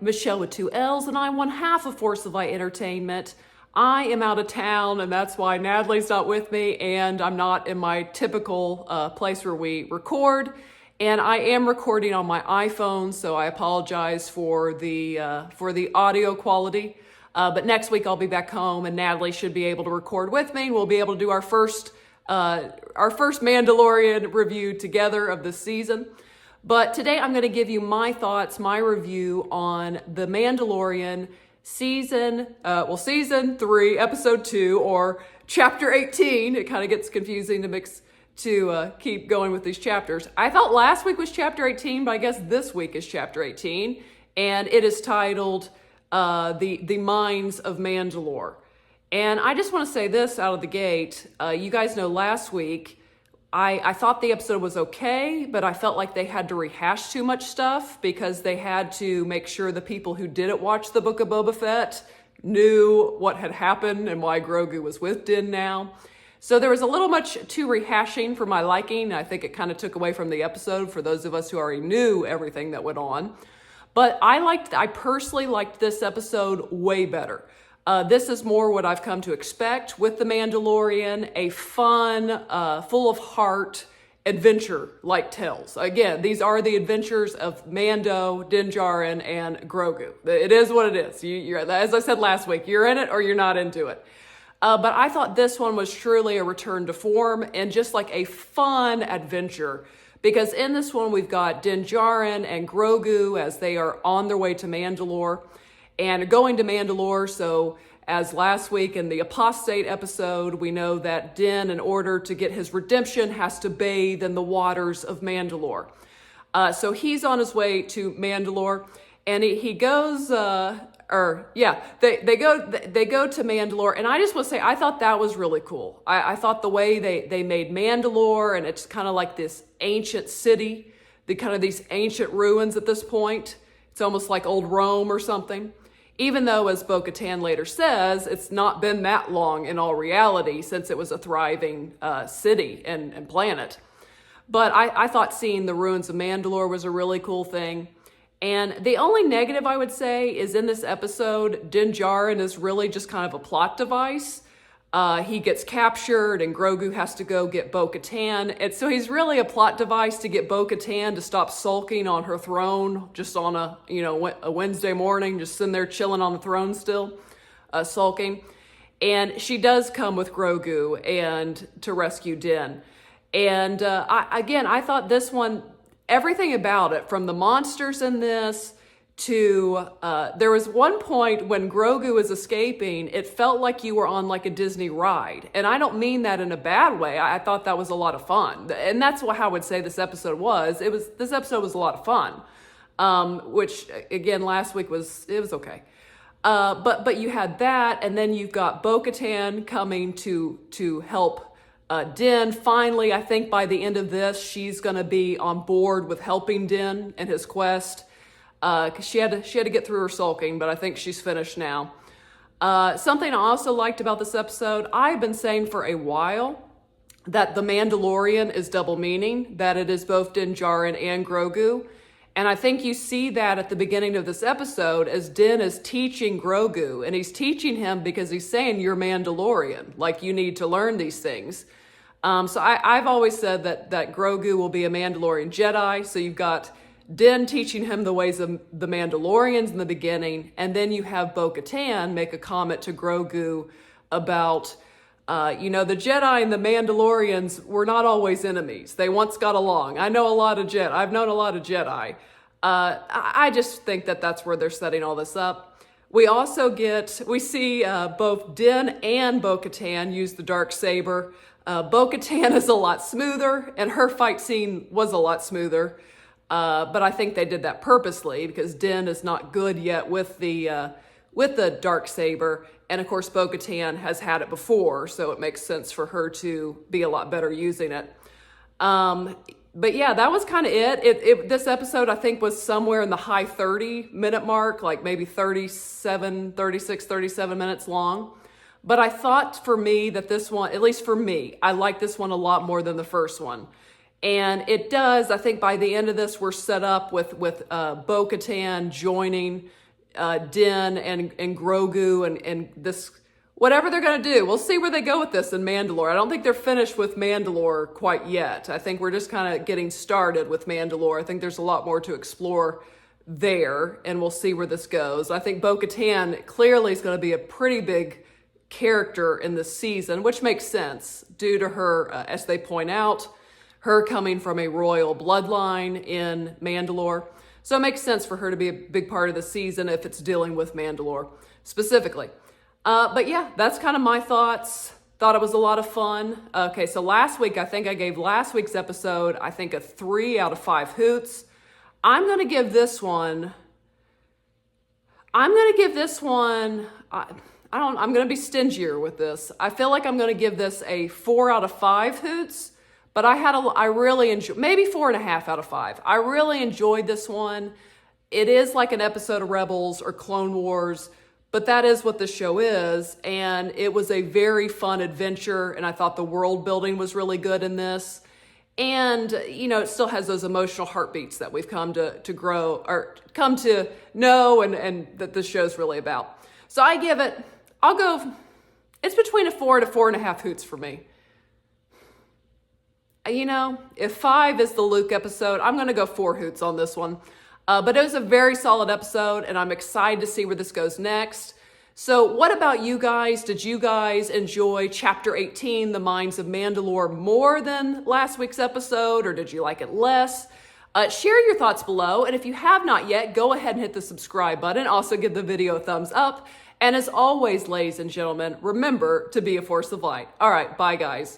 Michelle with two L's, and I'm one half of Force of Light Entertainment. I am out of town, and that's why Natalie's not with me, and I'm not in my typical place where we record. And I am recording on my iPhone, so I apologize for the audio quality. But next week I'll be back home, and Natalie should be able to record with me. We'll be able to do our first Mandalorian review together of this season. But today I'm going to give you my thoughts, my review on The Mandalorian season 3, episode 2, or chapter 18. It kind of gets confusing to keep going with these chapters. I thought last week was chapter 18, but I guess this week is chapter 18, and it is titled The Mines of Mandalore. And I just want to say this out of the gate. You guys know last week I thought the episode was okay, but I felt like they had to rehash too much stuff because they had to make sure the people who didn't watch the Book of Boba Fett knew what had happened and why Grogu was with Din now. So there was a little much too rehashing for my liking. I think it kind of took away from the episode for those of us who already knew everything that went on. But I personally liked this episode way better. This is more what I've come to expect with The Mandalorian, a fun, full of heart adventure like tales. Again, these are the adventures of Mando, Din Djarin, and Grogu. It is what it is. You're, as I said last week, you're in it or you're not into it. But I thought this one was truly a return to form and just like a fun adventure. Because in this one, we've got Din Djarin and Grogu as they are on their way to Mandalore. And going to Mandalore, so as last week in the Apostate episode, we know that Din, in order to get his redemption, has to bathe in the waters of Mandalore. So he's on his way to Mandalore, and he goes, they go to Mandalore, and I just want to say, I thought that was really cool. I thought the way they made Mandalore, and it's kind of like this ancient city, these ancient ruins at this point. It's almost like old Rome or something. Even though, as Bo-Katan later says, it's not been that long in all reality since it was a thriving city and planet. But I thought seeing the ruins of Mandalore was a really cool thing. And the only negative I would say is in this episode, Din Djarin is really just kind of a plot device. He gets captured and Grogu has to go get Bo-Katan. And so he's really a plot device to get Bo-Katan to stop sulking on her throne just on a Wednesday morning, just sitting there chilling on the throne still, sulking. And she does come with Grogu and to rescue Din. And I thought this one, everything about it, from the monsters in this to there was one point when Grogu was escaping, it felt like you were on like a Disney ride. And I don't mean that in a bad way. I thought that was a lot of fun. And that's how I would say this episode was. This episode was a lot of fun. Which again, last week was okay. But you had that, and then you've got Bo-Katan coming to help Din. Finally, I think by the end of this, she's gonna be on board with helping Din in his quest. Because she had to get through her sulking, but I think she's finished now. Something I also liked about this episode, I've been saying for a while that The Mandalorian is double meaning, that it is both Din Djarin and Grogu. And I think you see that at the beginning of this episode as Din is teaching Grogu, and he's teaching him because he's saying, you're Mandalorian, like you need to learn these things. So I've always said that Grogu will be a Mandalorian Jedi, so you've got Din teaching him the ways of the Mandalorians in the beginning, and then you have Bo-Katan make a comment to Grogu about, the Jedi and the Mandalorians were not always enemies. They once got along. I've known a lot of Jedi. I just think that that's where they're setting all this up. We see both Din and Bo-Katan use the Darksaber. Bo-Katan is a lot smoother, and her fight scene was a lot smoother. But I think they did that purposely because Din is not good yet with the Darksaber, and of course Bo-Katan has had it before, so it makes sense for her to be a lot better using it. But yeah, that was kind of it. This episode I think was somewhere in the high 30-minute mark, like maybe 37 minutes long. But I thought for me that this one, at least for me, I like this one a lot more than the first one. And it does, I think by the end of this, we're set up with Bo-Katan joining Din and Grogu and this, whatever they're going to do. We'll see where they go with this in Mandalore. I don't think they're finished with Mandalore quite yet. I think we're just kind of getting started with Mandalore. I think there's a lot more to explore there, and we'll see where this goes. I think Bo-Katan clearly is going to be a pretty big character in this season, which makes sense due to her, as they point out, her coming from a royal bloodline in Mandalore. So it makes sense for her to be a big part of the season if it's dealing with Mandalore specifically. But yeah, that's kind of my thoughts. Thought it was a lot of fun. Okay, so last week, I think I gave last week's episode, I think a 3 out of 5 hoots. I'm going to give this one, I'm going to be stingier with this. I feel like I'm going to give this a 4 out of 5 hoots, but I really enjoyed, maybe 4.5 out of 5. I really enjoyed this one. It is like an episode of Rebels or Clone Wars, but that is what the show is. And it was a very fun adventure. And I thought the world building was really good in this. And, you know, it still has those emotional heartbeats that we've come to grow or come to know and that this show's really about. So I give it, it's between a 4 to 4.5 hoots for me. You know, if 5 is the Luke episode, I'm going to go 4 hoots on this one. But it was a very solid episode, and I'm excited to see where this goes next. So what about you guys? Did you guys enjoy Chapter 18, The Mines of Mandalore, more than last week's episode, or did you like it less? Share your thoughts below, and if you have not yet, go ahead and hit the subscribe button. Also give the video a thumbs up. And as always, ladies and gentlemen, remember to be a force of light. All right, bye guys.